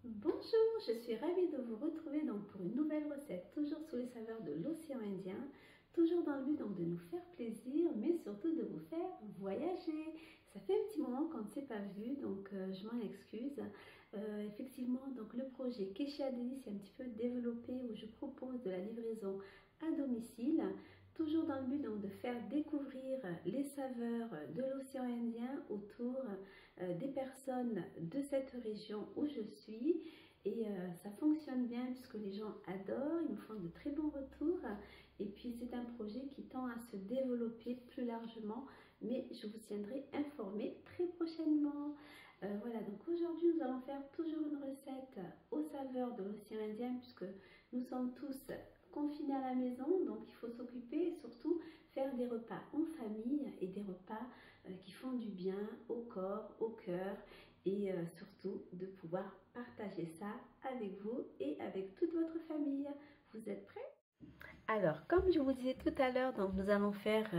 Bonjour, je suis ravie de vous retrouver donc pour une nouvelle recette, toujours sous les saveurs de l'océan Indien, toujours dans le but donc de nous faire plaisir, mais surtout de vous faire voyager. Ça fait un petit moment qu'on ne s'est pas vu, donc je m'en excuse. Effectivement, donc le projet Kesha Deli s'est un petit peu développé où je propose de la livraison à domicile. Toujours dans le but donc de faire découvrir les saveurs de l'océan Indien autour des personnes de cette région où je suis. Et ça fonctionne bien puisque les gens adorent, ils me font de très bons retours. Et puis c'est un projet qui tend à se développer plus largement, mais je vous tiendrai informé très prochainement. Voilà, donc aujourd'hui nous allons faire toujours une recette aux saveurs de l'océan Indien puisque nous sommes tous confinés à la maison, donc il faut s'occuper et surtout faire des repas en famille et des repas qui font du bien au corps, au cœur et surtout de pouvoir partager ça avec vous et avec toute votre famille. Vous êtes prêts? Alors, comme je vous disais tout à l'heure, donc nous allons faire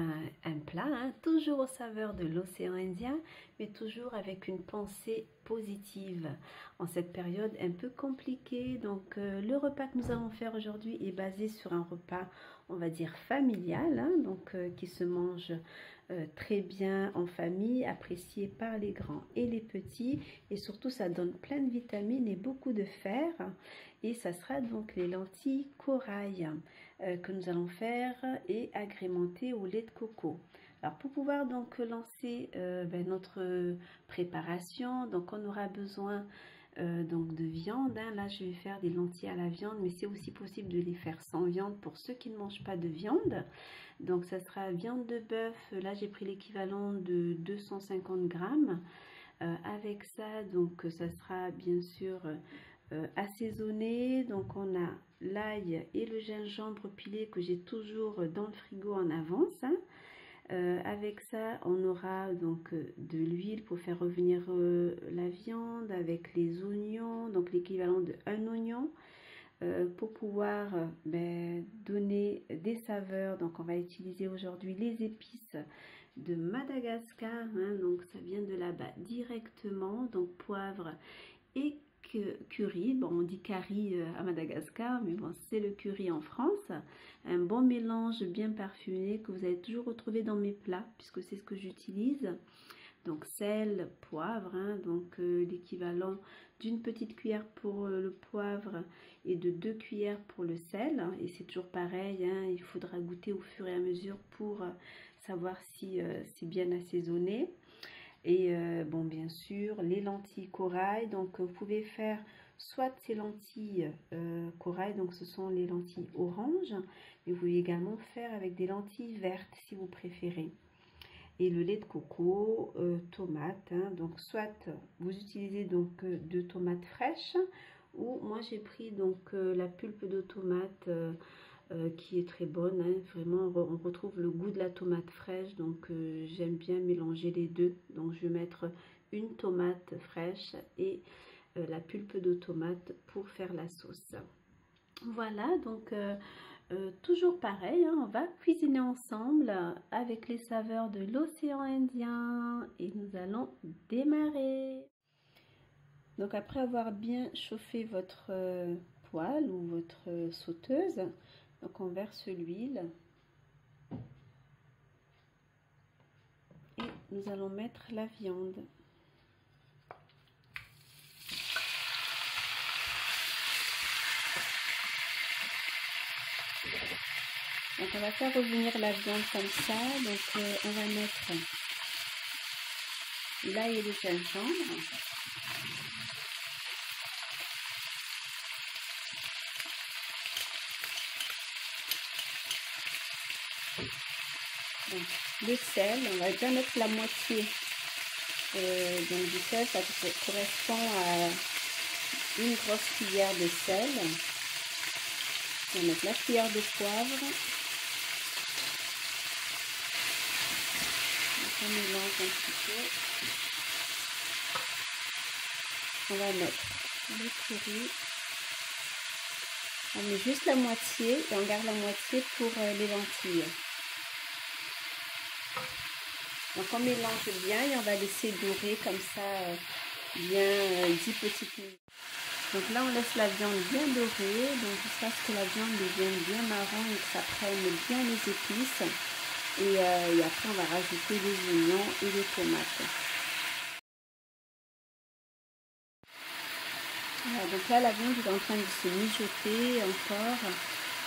un plat, toujours aux saveurs de l'océan Indien, mais toujours avec une pensée positive en cette période un peu compliquée. Donc, le repas que nous allons faire aujourd'hui est basé sur un repas, on va dire familial, qui se mange très bien en famille, apprécié par les grands et les petits, et surtout ça donne plein de vitamines et beaucoup de fer. Et ça sera donc les lentilles corail que nous allons faire et agrémenter au lait de coco. Alors pour pouvoir donc lancer notre préparation, donc on aura besoin donc de viande. Là je vais faire des lentilles à la viande, mais c'est aussi possible de les faire sans viande pour ceux qui ne mangent pas de viande. Donc ça sera viande de bœuf, là j'ai pris l'équivalent de 250 grammes. Avec ça, donc ça sera bien sûr assaisonné. Donc on a l'ail et le gingembre pilé que j'ai toujours dans le frigo en avance. Avec ça, on aura donc de l'huile pour faire revenir la viande avec les oignons, donc l'équivalent de un oignon. Pour pouvoir donner des saveurs, donc on va utiliser aujourd'hui les épices de Madagascar, donc ça vient de là-bas directement, donc poivre et curry. Bon, on dit curry à Madagascar, mais bon, c'est le curry en France. Un bon mélange bien parfumé que vous allez toujours retrouver dans mes plats puisque c'est ce que j'utilise. Donc sel, poivre, donc l'équivalent d'une petite cuillère pour le poivre et de 2 cuillères pour le sel. Et c'est toujours pareil, il faudra goûter au fur et à mesure pour savoir si c'est bien assaisonné. Et bon, bien sûr, les lentilles corail. Donc vous pouvez faire soit ces lentilles corail, donc ce sont les lentilles orange, mais vous pouvez également faire avec des lentilles vertes si vous préférez. Et le lait de coco, tomates, donc soit vous utilisez donc de tomates fraîches, ou moi j'ai pris donc la pulpe de tomate qui est très bonne, vraiment on retrouve le goût de la tomate fraîche, donc j'aime bien mélanger les deux. Donc je vais mettre une tomate fraîche et la pulpe de tomate pour faire la sauce. Voilà, donc toujours pareil, on va cuisiner ensemble avec les saveurs de l'océan Indien et nous allons démarrer. Donc après avoir bien chauffé votre poêle ou votre sauteuse, donc on verse l'huile et nous allons mettre la viande. Donc on va faire revenir la viande comme ça. Donc on va mettre l'ail et le gingembre. Donc, le sel, on va bien mettre la moitié donc du sel, ça correspond à une grosse cuillère de sel. On va mettre la cuillère de poivre. On mélange un petit peu. On va mettre le curry. On met juste la moitié et on garde la moitié pour les lentilles. Donc on mélange bien et on va laisser dorer comme ça bien 10 petites minutes. Donc là, on laisse la viande bien dorée, donc jusqu'à ce que la viande devienne bien marron et que ça prenne bien les épices. Et après, on va rajouter les oignons et les tomates. Voilà, donc là, la viande est en train de se mijoter encore.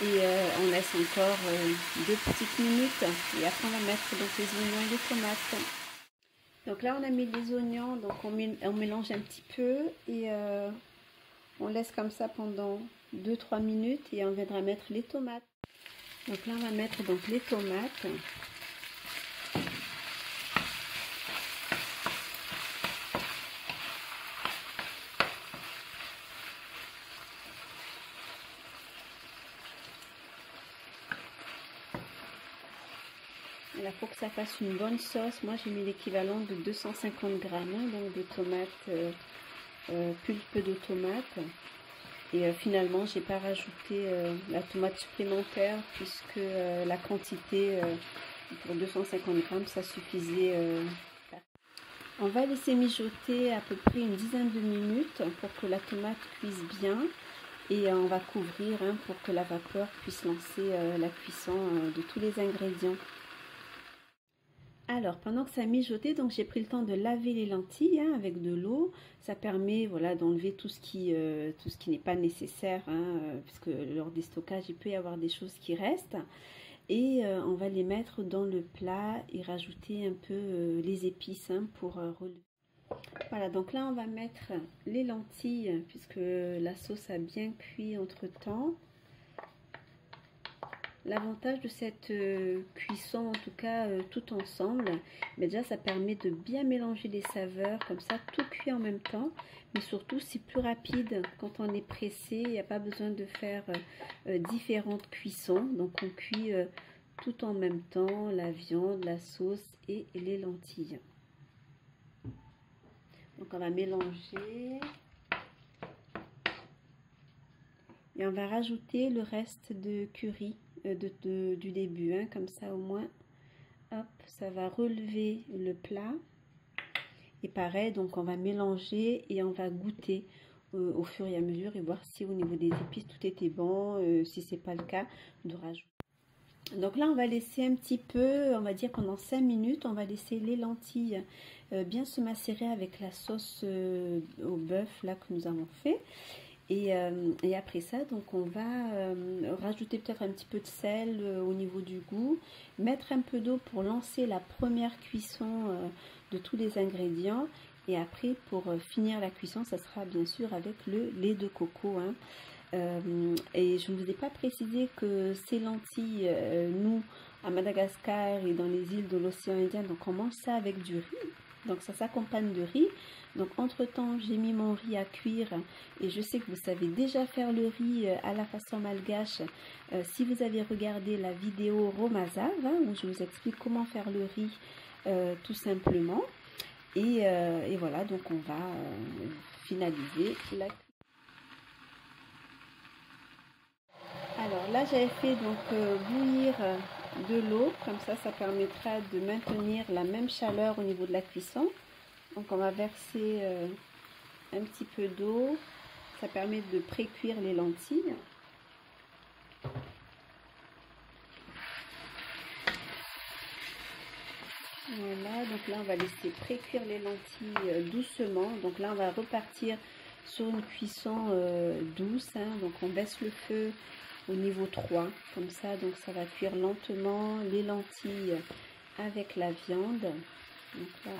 Et on laisse encore 2 petites minutes. Et après, on va mettre donc les oignons et les tomates. Donc là, on a mis les oignons, donc on mélange un petit peu. Et on laisse comme ça pendant 2-3 minutes. Et on viendra mettre les tomates. Donc là, on va mettre donc les tomates. Là, pour que ça fasse une bonne sauce, moi j'ai mis l'équivalent de 250 grammes, donc de tomates, pulpe de tomates. Et finalement, j'ai pas rajouté la tomate supplémentaire puisque la quantité pour 250 grammes, ça suffisait. On va laisser mijoter à peu près une dizaine de minutes pour que la tomate cuise bien. Et on va couvrir pour que la vapeur puisse lancer la cuisson de tous les ingrédients. Alors, pendant que ça mijotait, donc j'ai pris le temps de laver les lentilles avec de l'eau. Ça permet, voilà, d'enlever tout ce qui n'est pas nécessaire, parce que lors des stockages, il peut y avoir des choses qui restent. Et on va les mettre dans le plat et rajouter un peu les épices pour relever. Voilà, donc là, on va mettre les lentilles, puisque la sauce a bien cuit entre-temps. L'avantage de cette cuisson, en tout cas tout ensemble, mais déjà ça permet de bien mélanger les saveurs, comme ça tout cuit en même temps, mais surtout c'est plus rapide quand on est pressé, il n'y a pas besoin de faire différentes cuissons, donc on cuit tout en même temps, la viande, la sauce et les lentilles. Donc on va mélanger et on va rajouter le reste de curry du début, comme ça au moins, hop, ça va relever le plat. Et pareil, donc on va mélanger et on va goûter au fur et à mesure et voir si au niveau des épices tout était bon, si c'est pas le cas, de rajouter. Donc là, on va laisser un petit peu, on va dire pendant 5 minutes, on va laisser les lentilles bien se macérer avec la sauce au bœuf là que nous avons fait. Et après ça, donc on va rajouter peut-être un petit peu de sel au niveau du goût, mettre un peu d'eau pour lancer la première cuisson de tous les ingrédients. Et après, pour finir la cuisson, ça sera bien sûr avec le lait de coco. Et je ne vous ai pas précisé que ces lentilles, nous, à Madagascar et dans les îles de l'océan Indien, donc on mange ça avec du riz. Donc ça s'accompagne de riz. Donc entre temps j'ai mis mon riz à cuire et je sais que vous savez déjà faire le riz à la façon malgache. Si vous avez regardé la vidéo Romazav où je vous explique comment faire le riz tout simplement. Et voilà, donc on va finaliser la cuisson. Alors là j'avais fait donc bouillir de l'eau, comme ça permettra de maintenir la même chaleur au niveau de la cuisson. Donc on va verser un petit peu d'eau, ça permet de pré-cuire les lentilles. Voilà, donc là on va laisser pré-cuire les lentilles doucement. Donc là on va repartir sur une cuisson douce, donc on baisse le feu au niveau 3, comme ça, donc ça va cuire lentement les lentilles avec la viande. Donc là,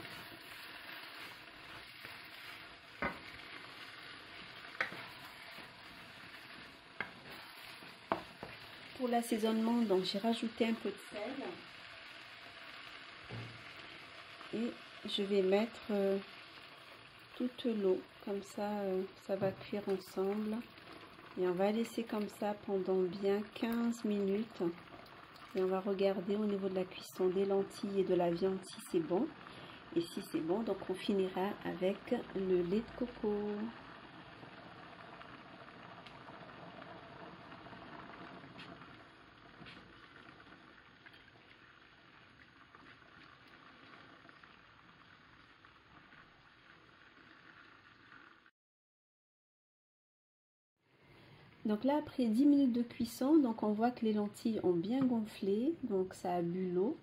pour l'assaisonnement, donc j'ai rajouté un peu de sel et je vais mettre toute l'eau, comme ça ça va cuire ensemble et on va laisser comme ça pendant bien 15 minutes et on va regarder au niveau de la cuisson des lentilles et de la viande si c'est bon, et si c'est bon, donc on finira avec le lait de coco. Donc là, après 10 minutes de cuisson, donc on voit que les lentilles ont bien gonflé, donc ça a bu l'eau.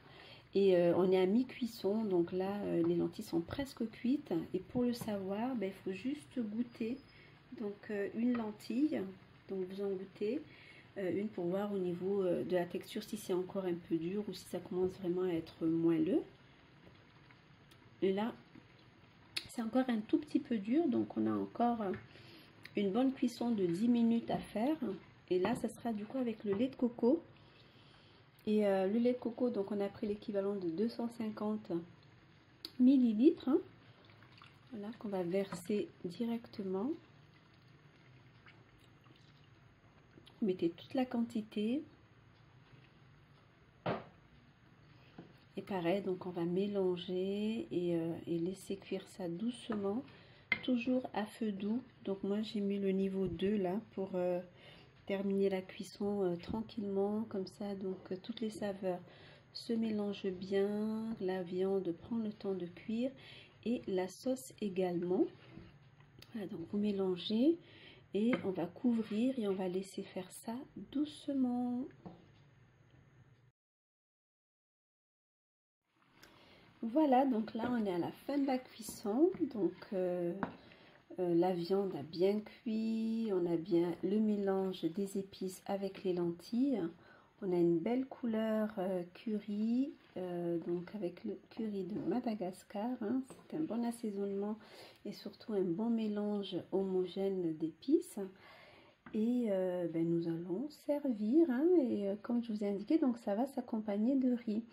Et on est à mi-cuisson, donc là, les lentilles sont presque cuites. Et pour le savoir, ben, il faut juste goûter. Donc une lentille, donc vous en goûtez une pour voir au niveau de la texture si c'est encore un peu dur ou si ça commence vraiment à être moelleux. Et là, c'est encore un tout petit peu dur, donc on a encore une bonne cuisson de 10 minutes à faire. Et là, ça sera du coup avec le lait de coco. Et le lait de coco, donc on a pris l'équivalent de 250 millilitres. Hein. Voilà, qu'on va verser directement. Vous mettez toute la quantité. Et pareil, donc on va mélanger et laisser cuire ça doucement. Toujours à feu doux. Donc moi j'ai mis le niveau 2 là pour terminer la cuisson tranquillement. Comme ça, donc toutes les saveurs se mélangent bien. La viande prend le temps de cuire. Et la sauce également. Voilà, donc vous mélangez. Et on va couvrir et on va laisser faire ça doucement. Voilà, donc là on est à la fin de la cuisson. Donc la viande a bien cuit. On a bien le mélange des épices avec les lentilles. On a une belle couleur curry, donc avec le curry de Madagascar. Hein. C'est un bon assaisonnement et surtout un bon mélange homogène d'épices. Et ben, nous allons servir, hein, et comme je vous ai indiqué, donc ça va s'accompagner de riz.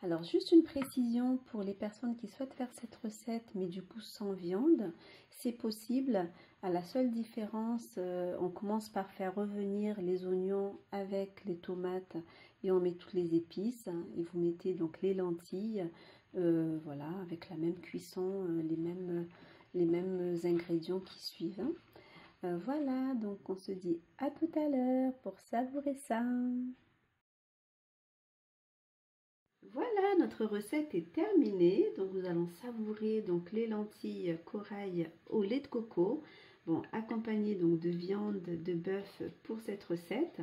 Alors juste une précision pour les personnes qui souhaitent faire cette recette, mais du coup sans viande, c'est possible. À la seule différence, on commence par faire revenir les oignons avec les tomates et on met toutes les épices. Et vous mettez donc les lentilles, voilà, avec la même cuisson, les mêmes ingrédients qui suivent. Hein. Voilà, donc on se dit à tout à l'heure pour savourer ça. Voilà, notre recette est terminée. Donc nous allons savourer donc les lentilles corail au lait de coco. Bon, accompagné donc de viande de bœuf pour cette recette.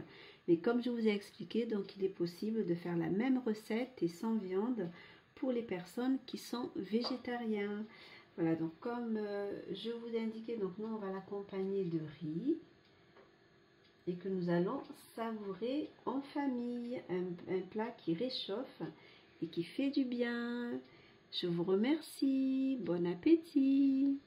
Mais comme je vous ai expliqué, donc il est possible de faire la même recette et sans viande pour les personnes qui sont végétariens. Voilà, donc comme je vous ai indiqué, donc nous on va l'accompagner de riz et que nous allons savourer en famille, un plat qui réchauffe et qui fait du bien. Je vous remercie, bon appétit.